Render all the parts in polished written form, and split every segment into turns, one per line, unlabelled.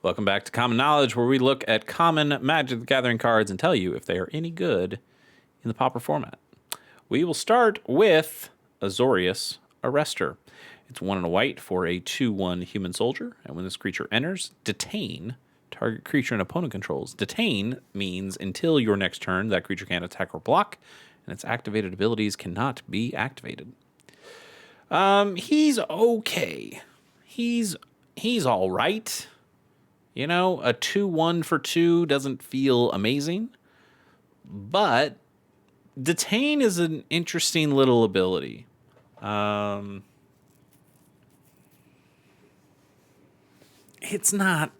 Welcome back to Common Knowledge, where we look at common Magic the Gathering cards and tell you if they are any good in the Pauper format. We will start with Azorius Arrestor. It's 1 and a white for a 2/1 human soldier, and when this creature enters, detain target creature an opponent controls. Detain means until your next turn, that creature can't attack or block, and its activated abilities cannot be activated. He's okay. He's all right. You know, a 2/1 for 2 doesn't feel amazing, but detain is an interesting little ability. It's not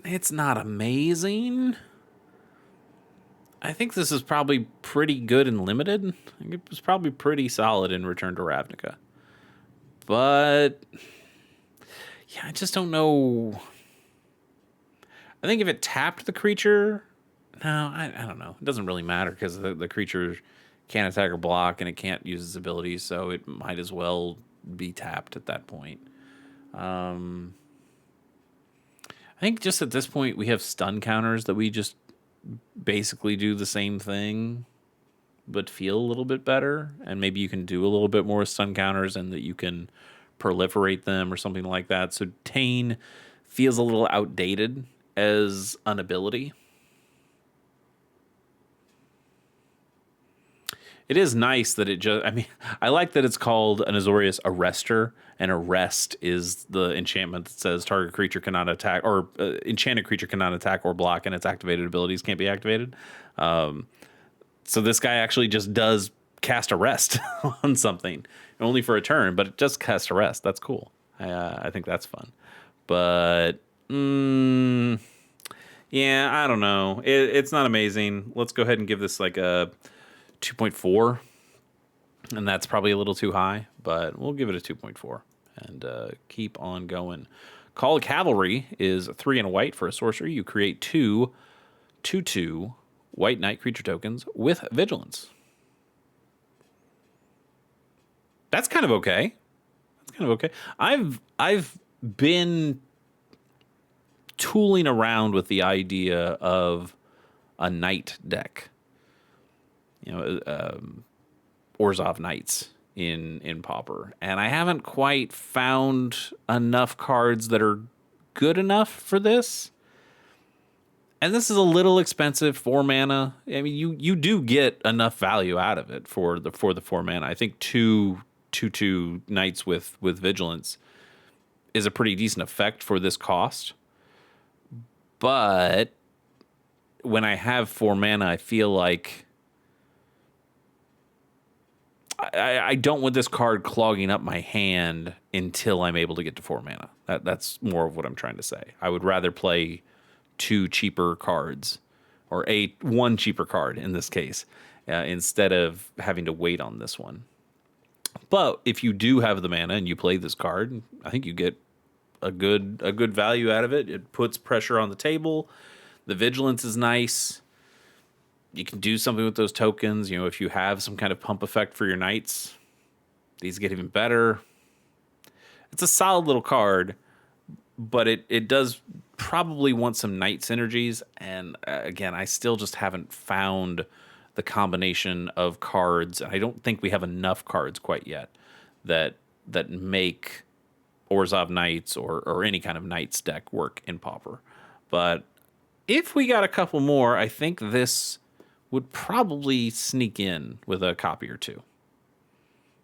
amazing. I think this is probably pretty good and limited. I think it was probably pretty solid in Return to Ravnica. But yeah, I just don't know. I think if it tapped the creature, no, I don't know. It doesn't really matter because the creature can't attack or block and it can't use its abilities, so it might as well be tapped at that point. I think just at this point we have stun counters that we just basically do the same thing but feel a little bit better, and maybe you can do a little bit more stun counters and that you can proliferate them or something like that. So Tain feels a little outdated as an ability. It is nice that it just, I mean, I like that it's called an Azorius Arrestor, and Arrest is the enchantment that says target creature cannot attack, or enchanted creature cannot attack or block, and its activated abilities can't be activated. So this guy actually just does cast Arrest on something, only for a turn, but it just casts Arrest. That's cool. I think that's fun. But yeah, I don't know. It's not amazing. Let's go ahead and give this like a 2.4. And that's probably a little too high, but we'll give it a 2.4 and keep on going. Call of Cavalry is 3 and a white for a sorcery. You create 2/2 white knight creature tokens with vigilance. That's kind of okay. I've been tooling around with the idea of a knight deck. You know, Orzhov Knights in Pauper, and I haven't quite found enough cards that are good enough for this. And this is a little expensive, 4 mana. I mean, you do get enough value out of it for the 4 mana. I think 2/2 Knights with vigilance is a pretty decent effect for this cost. But when I have 4 mana, I feel like I don't want this card clogging up my hand until I'm able to get to 4 mana. That's more of what I'm trying to say. I would rather play 2 cheaper cards, or one cheaper card in this case, instead of having to wait on this one. But if you do have the mana and you play this card, I think you get a good value out of it. It puts pressure on the table. The vigilance is nice. You can do something with those tokens. You know, if you have some kind of pump effect for your knights, these get even better. It's a solid little card, but it does probably want some knight synergies. And again, I still just haven't found the combination of cards. I don't think we have enough cards quite yet that make Orzhov Knights or any kind of Knights deck work in Pauper. But if we got a couple more, I think this would probably sneak in with a copy or 2.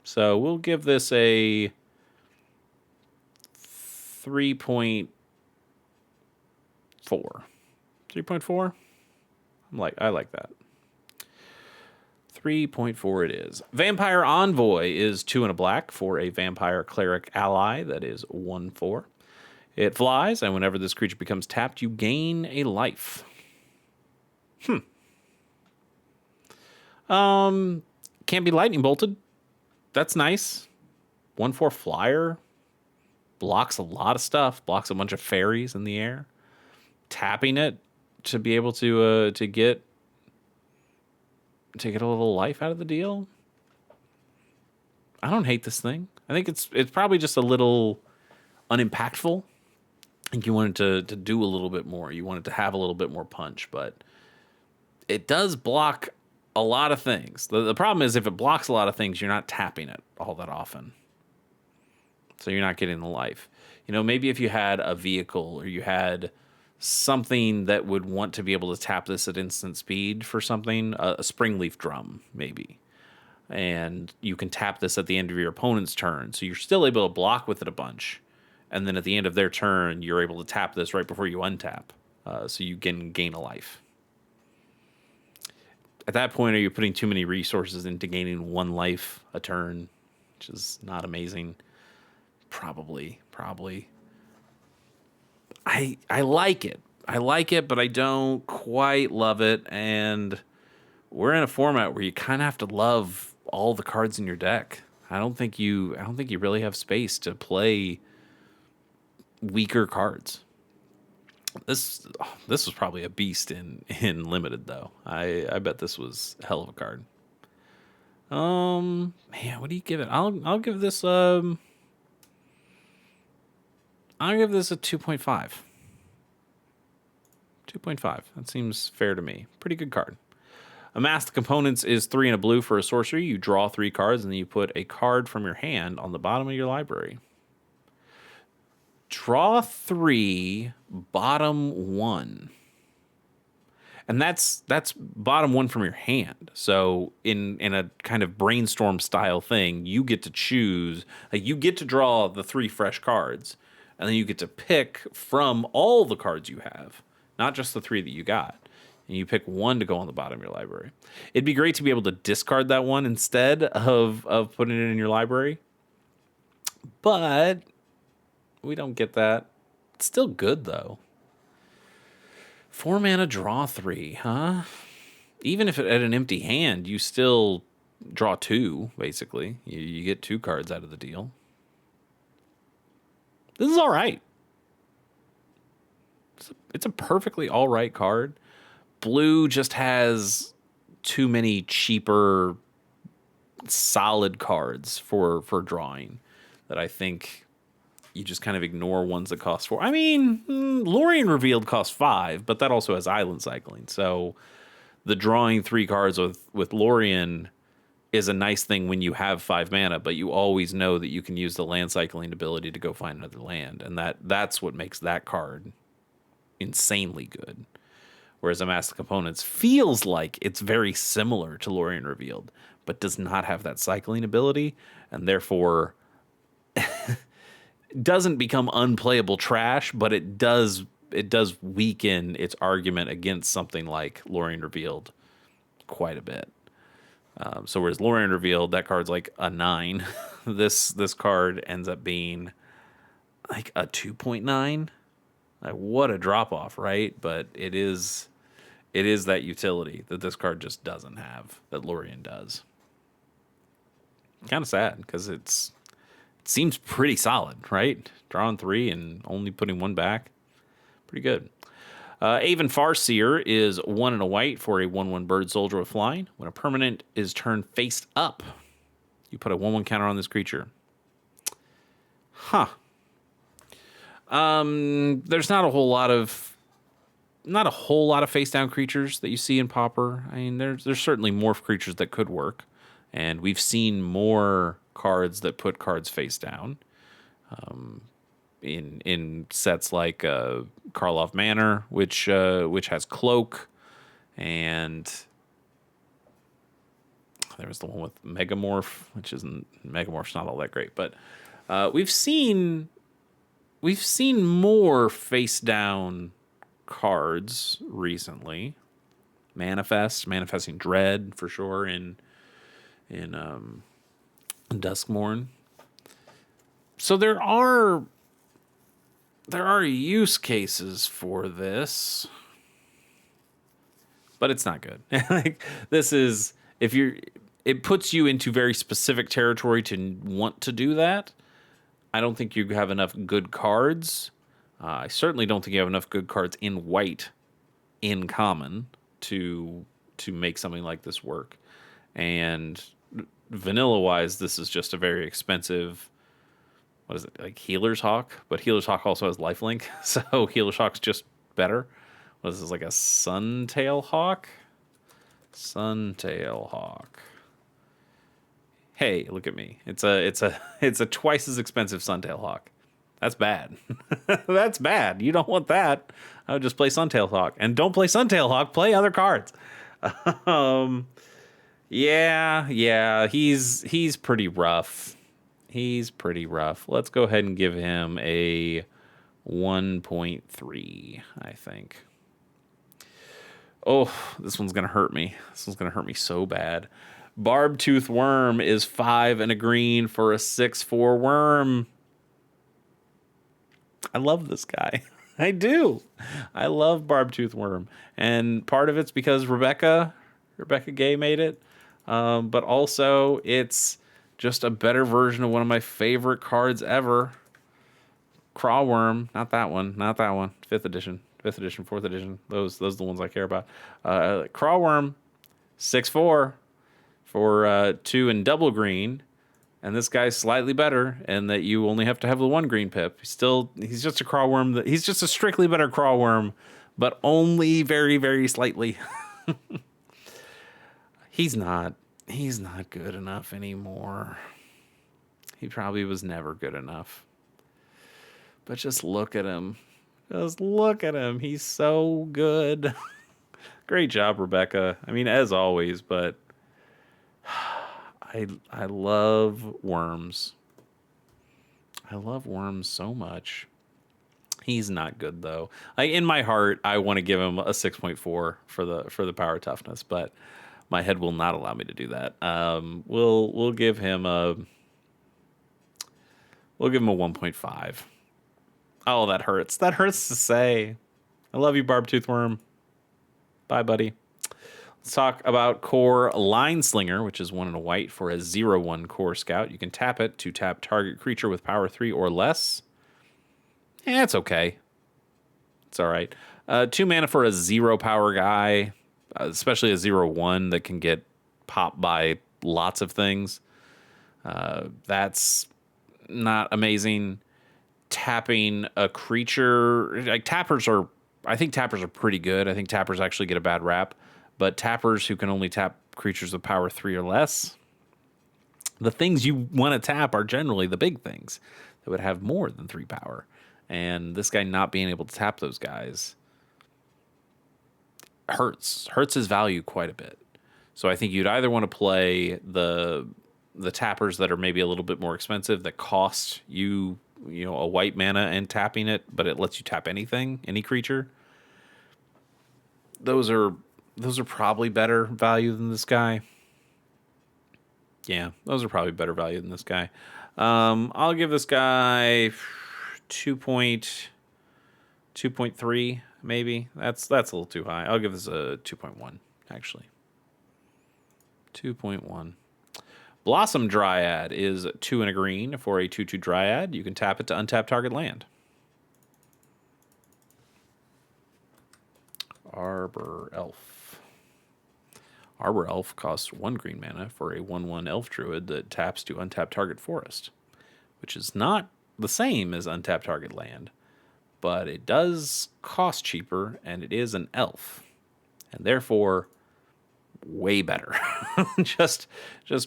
So we'll give this a 3.4. 3.4? I like that. 3.4 it is. Vampire Envoy is 2 and a black for a vampire cleric ally. That is 1/4. It flies, and whenever this creature becomes tapped, you gain a life. Can't be lightning bolted. That's nice. 1/4 flyer. Blocks a lot of stuff. Blocks a bunch of fairies in the air. Tapping it to be able to get a little life out of the deal. I don't hate this thing. I think it's probably just a little unimpactful. think you want it to do a little bit more. You want it to have a little bit more punch, but it does block a lot of things. The problem is if it blocks a lot of things, you're not tapping it all that often. So you're not getting the life. You know, maybe if you had a vehicle or you had something that would want to be able to tap this at instant speed for something, a spring leaf drum, maybe. And you can tap this at the end of your opponent's turn. So you're still able to block with it a bunch. And then at the end of their turn, you're able to tap this right before you untap. So you can gain a life. At that point, are you putting too many resources into gaining one life a turn, which is not amazing? Probably. I like it. I like it, but I don't quite love it. And we're in a format where you kind of have to love all the cards in your deck. I don't think you really have space to play weaker cards. This was probably a beast in limited though. I bet this was a hell of a card. Man, what do you give it? I'll give this a 2.5. 2.5. That seems fair to me. Pretty good card. Amass the components is 3 and a blue for a sorcery. You draw 3 cards, and then you put a card from your hand on the bottom of your library. Draw 3, bottom 1. And that's bottom 1 from your hand. So in a kind of brainstorm style thing, you get to choose, like you get to draw the 3 fresh cards, and then you get to pick from all the cards you have, not just the 3 that you got. And you pick 1 to go on the bottom of your library. It'd be great to be able to discard that 1 instead of putting it in your library. But we don't get that. It's still good, though. 4 mana, draw 3, huh? Even if it had an empty hand, you still draw 2, basically. You get 2 cards out of the deal. This is all right. It's a perfectly all right card. Blue just has too many cheaper, solid cards for drawing that I think you just kind of ignore ones that cost 4. I mean, Lorien Revealed costs 5, but that also has island cycling. So the drawing 3 cards with Lorien is a nice thing when you have 5 mana, but you always know that you can use the land cycling ability to go find another land. And that's what makes that card insanely good. Whereas Amass the Components feels like it's very similar to Lorien Revealed, but does not have that cycling ability, and therefore doesn't become unplayable trash, but it does weaken its argument against something like Lorien Revealed quite a bit. So whereas Lorien Revealed, that card's like a 9, this card ends up being like a 2.9. Like, what a drop off, right? But it is that utility that this card just doesn't have that Lorien does. Kind of sad because it seems pretty solid, right? Drawing 3 and only putting 1 back. Pretty good. Aven Farseer is 1 and a white for a 1/1 bird soldier with flying. When a permanent is turned face up, you put a 1/1 counter on this creature. Huh. There's not a whole lot of face down creatures that you see in Pauper. I mean, there's certainly morph creatures that could work, and we've seen more cards that put cards face down. In sets like Karlov Manor, which has Cloak, and there was the one with Megamorph, which isn't Megamorph's not all that great, but we've seen more face down cards recently. Manifesting Dread for sure in Duskmourn. So there are use cases for this, but it's not good. Like, this is, it puts you into very specific territory to want to do that. I don't think you have enough good cards. I certainly don't think you have enough good cards in white, in common, to make something like this work. And vanilla-wise, this is just a very expensive. what is it, like Healer's Hawk? But Healer's Hawk also has lifelink, so Healer's Hawk's just better. What is this, like a Suntail Hawk? Suntail Hawk. Hey, look at me. It's a twice as expensive Suntail Hawk. That's bad. That's bad. You don't want that. I would just play Suntail Hawk. And don't play Suntail Hawk, play other cards. Yeah, he's pretty rough. He's pretty rough. Let's go ahead and give him a 1.3, I think. Oh, this one's going to hurt me. This one's going to hurt me so bad. Barbed Tooth Worm is 5 and a green for a 6/4 worm. I love this guy. I do. I love Barbed Tooth Worm. And part of it's because Rebecca Gay made it. But also it's just a better version of one of my favorite cards ever. Crawworm. Not that one. 5th edition, 4th edition. Those are the ones I care about. Crawworm, 6/4 for 2 and double green. And this guy's slightly better, and that you only have to have the 1 green pip. He's just a Crawworm. He's just a strictly better Crawworm, but only very, very slightly. He's not good enough anymore. He probably was never good enough. But just look at him. Just look at him. He's so good. Great job, Rebecca. I mean, as always, but I love worms. I love worms so much. He's not good though. In my heart, I want to give him a 6.4 for the power toughness, but my head will not allow me to do that. We'll give him a 1.5. Oh, that hurts. That hurts to say. I love you, Barbed Tooth Worm. Bye, buddy. Let's talk about Core Line Slinger, which is 1 and a white for a 0/1 Core Scout. You can tap it to tap target creature with power 3 or less. It's okay. It's all right. 2 mana for a 0 power guy, especially a 0/1 that can get popped by lots of things. That's not amazing. Tapping a creature, like I think tappers are pretty good. I think tappers actually get a bad rap. But tappers who can only tap creatures with power 3 or less, the things you want to tap are generally the big things that would have more than 3 power. And this guy not being able to tap those guys hurts his value quite a bit. So I think you'd either want to play the tappers that are maybe a little bit more expensive that cost you a white mana and tapping it, but it lets you tap anything, any creature. Those are probably better value than this guy. Yeah, those are probably better value than this guy. I'll give this guy 2.3 maybe. That's a little too high. I'll give this a 2.1 actually. 2.1. Blossom Dryad is 2 and a green for a 2/2 Dryad. You can tap it to untap target land. Arbor Elf. Arbor Elf costs 1 green mana for a 1/1 Elf Druid that taps to untap target forest, which is not the same as untap target land, but it does cost cheaper, and it is an elf, and therefore way better. just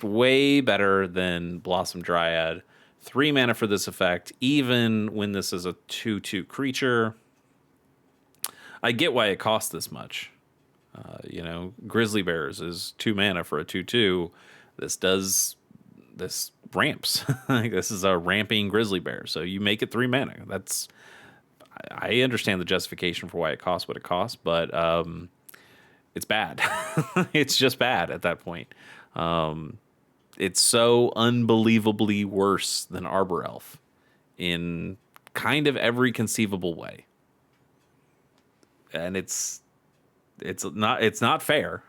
way better than Blossom Dryad. 3 mana for this effect, even when this is a 2/2 creature. I get why it costs this much. Grizzly Bears is 2 mana for a 2/2. This ramps. This is a ramping Grizzly Bear, so you make it 3 mana. I understand the justification for why it costs what it costs, but it's bad. It's just bad at that point. It's so unbelievably worse than Arbor Elf in kind of every conceivable way. And it's not fair,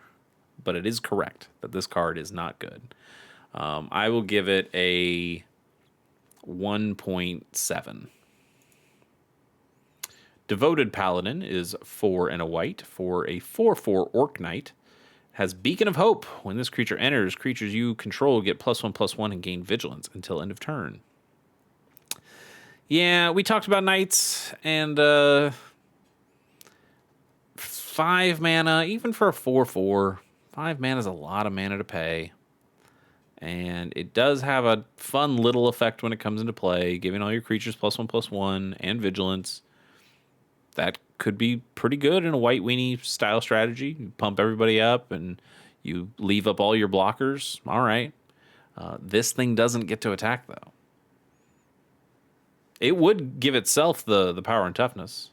but it is correct that this card is not good. I will give it a 1.7. Devoted Paladin is 4 and a white for a 4/4 Orc Knight. Has Beacon of Hope. When this creature enters, creatures you control get +1/+1 and gain Vigilance until end of turn. Yeah, we talked about knights and 5 mana, even for a 4/4. 5 mana is a lot of mana to pay. And it does have a fun little effect when it comes into play, giving all your creatures +1/+1 and vigilance. That could be pretty good in a white weenie style strategy. You pump everybody up and you leave up all your blockers. All right. This thing doesn't get to attack, though. It would give itself the power and toughness.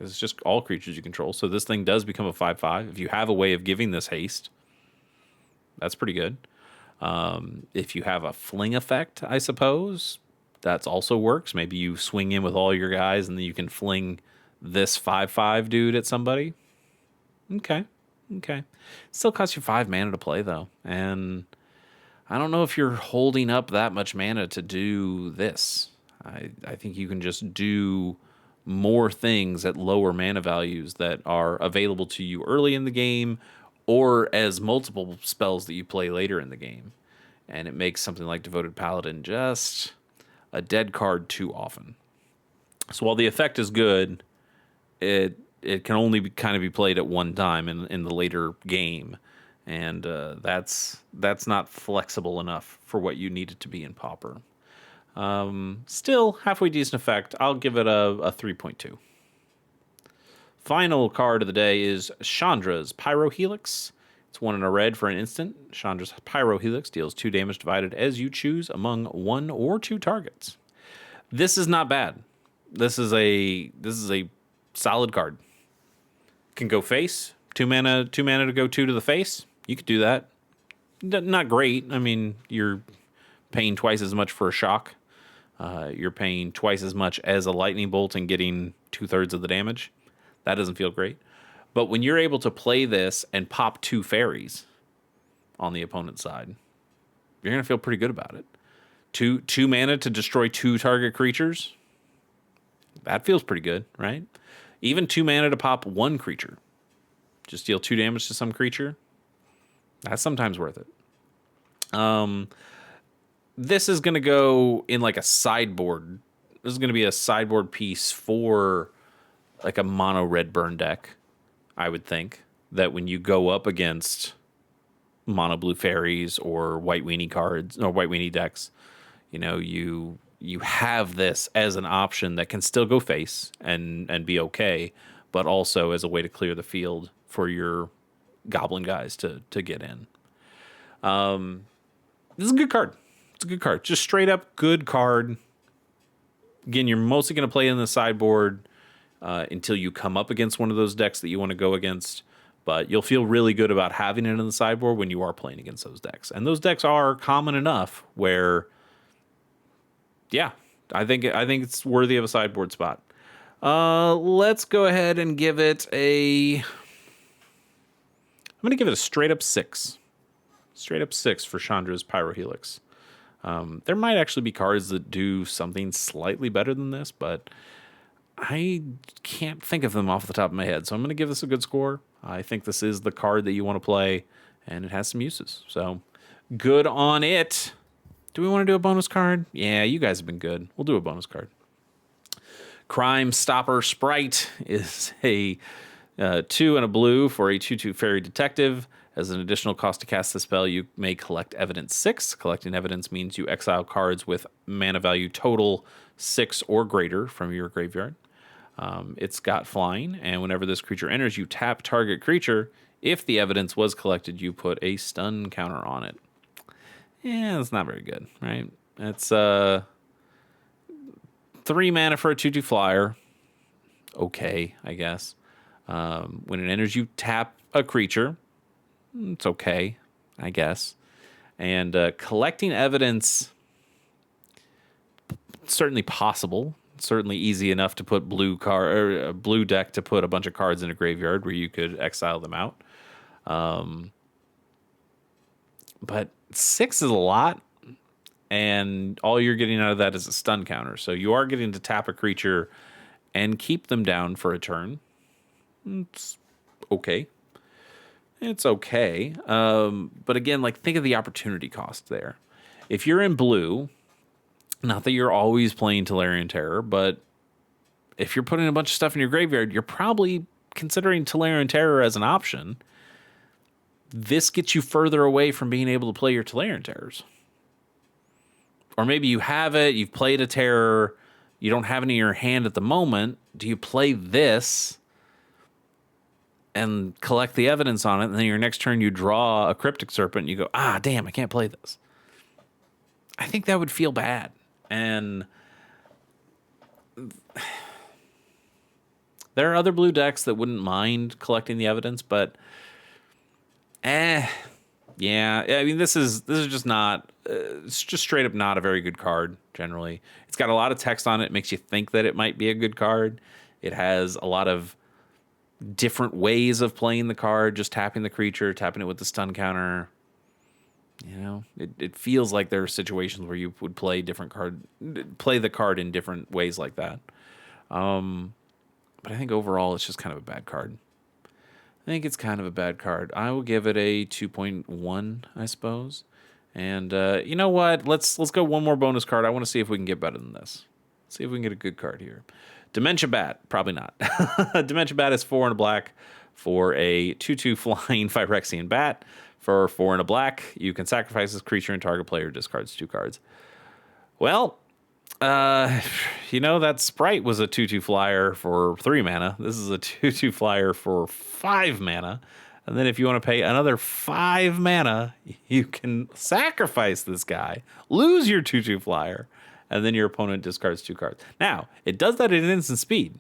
It's just all creatures you control. So this thing does become a 5/5. If you have a way of giving this haste, that's pretty good. If you have a fling effect, I suppose, that's also works. Maybe you swing in with all your guys and then you can fling this 5/5 dude at somebody. Okay. Still costs you 5 mana to play, though. And I don't know if you're holding up that much mana to do this. I think you can just do more things at lower mana values that are available to you early in the game or as multiple spells that you play later in the game. And it makes something like Devoted Paladin just a dead card too often. So while the effect is good, it can only kind of be played at one time in the later game. And that's not flexible enough for what you need it to be in Pauper. Still, halfway decent effect. I'll give it a 3.2. Final card of the day is Chandra's Pyrohelix. It's 1 and a red for an instant. Chandra's Pyrohelix deals 2 damage divided as you choose among 1 or 2 targets. This is not bad. This is a solid card. Can go face. 2 mana to go 2 to the face. You could do that. Not great. I mean, you're paying twice as much for a shock. You're paying twice as much as a lightning bolt and getting 2/3 of the damage. That doesn't feel great. But when you're able to play this and pop 2 fairies on the opponent's side, you're going to feel pretty good about it. 2 mana to destroy 2 target creatures. That feels pretty good, right? Even 2 mana to pop 1 creature. Just deal 2 damage to some creature. That's sometimes worth it. This is going to go in like a sideboard. This is going to be a sideboard piece for like a mono red burn deck, I would think. That when you go up against mono blue fairies or white weenie cards or white weenie decks, you have this as an option that can still go face and be okay, but also as a way to clear the field for your goblin guys to get in. This is a good card. It's a good card. Just straight up good card. Again, you're mostly going to play in the sideboard until you come up against one of those decks that you want to go against. But you'll feel really good about having it in the sideboard when you are playing against those decks. And those decks are common enough where, yeah, I think it's worthy of a sideboard spot. Let's go ahead and give it I'm going to give it a straight up 6. Straight up 6 for Chandra's Pyrohelix. There might actually be cards that do something slightly better than this, but I can't think of them off the top of my head. So I'm going to give this a good score. I think this is the card that you want to play, and it has some uses. So good on it. Do we want to do a bonus card? Yeah, you guys have been good. We'll do a bonus card. Crime Stopper Sprite is a 2 and a blue for a 2/2 fairy detective. As an additional cost to cast the spell, you may collect evidence 6. Collecting evidence means you exile cards with mana value total 6 or greater from your graveyard. It's got flying, and whenever this creature enters, you tap target creature. If the evidence was collected, you put a stun counter on it. Yeah, that's not very good, right? It's 3 mana for a 2/2 flyer. Okay, I guess. When it enters, you tap a creature. It's okay, I guess. And collecting evidence, certainly possible. Certainly easy enough to put a blue deck to put a bunch of cards in a graveyard where you could exile them out. But 6 is a lot, and all you're getting out of that is a stun counter. So you are getting to tap a creature and keep them down for a turn. It's okay. It's okay. But again, think of the opportunity cost there. If you're in blue, Not that you're always playing Tolarian Terror, but if you're putting a bunch of stuff in your graveyard, you're probably considering Tolarian Terror as an option. This gets you further away from being able to play your Tolarian Terrors. Or maybe you have it, you've played a Terror, you don't have any in your hand at the moment. Do you play this and collect the evidence on it, and then your next turn you draw a Cryptic Serpent and you go, damn, I can't play this? I think that would feel bad. And there are other blue decks that wouldn't mind collecting the evidence, but yeah. I mean, this is just not. It's just straight up not a very good card. Generally, it's got a lot of text on it. It makes you think that it might be a good card. It has a lot of different ways of playing the card. Just tapping the creature, tapping it with the stun counter. You know, it feels like there are situations where you would play the card in different ways like that. But I think overall it's just kind of a bad card. I think it's kind of a bad card. I will give it a 2.1, I suppose. And you know what? Let's go one more bonus card. I want to see if we can get better than this. See if we can get a good card here. Dementia Bat, probably not. Dementia Bat is 4 and a black for a 2/2 flying Phyrexian bat. For 4 and a black, you can sacrifice this creature and target player discards 2 cards. Well, that Sprite was a 2/2 flyer for 3 mana. This is a 2/2 flyer for 5 mana. And then if you want to pay another 5 mana, you can sacrifice this guy, lose your 2/2 flyer, and then your opponent discards 2 cards. Now, it does that at instant speed.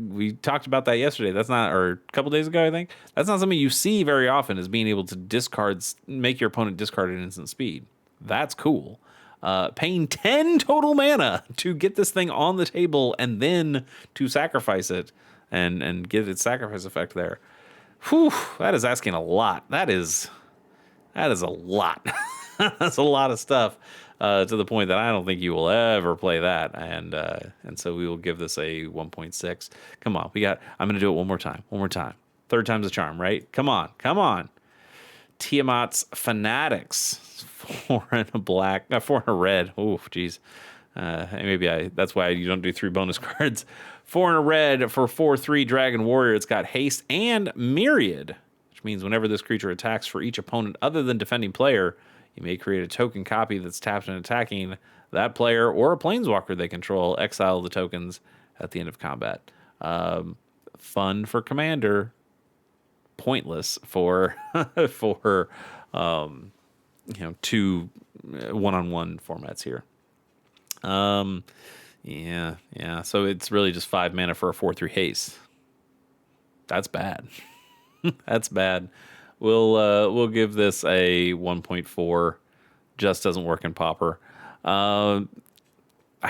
We talked about that yesterday. That's not, or a couple days ago, I think. That's not something you see very often, is being able to make your opponent discard at instant speed. That's cool. Paying 10 total mana to get this thing on the table and then to sacrifice it and get its sacrifice effect there. Whew, that is asking a lot. That is a lot. That's a lot of stuff. To the point that I don't think you will ever play that, and so we will give this a 1.6. Come on, I'm gonna do it one more time. Third time's a charm, right? Come on. Tiamat's Fanatics, 4 and a black, 4 and a red. Oh, geez. That's why you don't do 3 bonus cards. 4 and a red for 4/3 Dragon Warrior. It's got haste and Myriad, which means whenever this creature attacks for each opponent other than defending player, you may create a token copy that's tapped and attacking that player or a planeswalker they control. Exile the tokens at the end of combat. Fun for Commander. Pointless for 2 one-on-one formats here. Yeah. So it's really just 5 mana for a 4/3 haste. That's bad. That's bad. We'll give this a 1.4. Just doesn't work in Pauper. I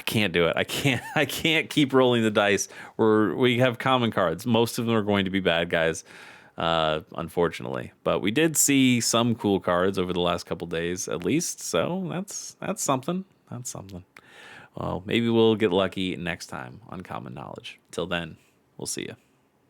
can't do it. I can't keep rolling the dice. We have common cards. Most of them are going to be bad guys, unfortunately. But we did see some cool cards over the last couple days, at least. So that's something. That's something. Well, maybe we'll get lucky next time on Common Knowledge. Till then, we'll see you.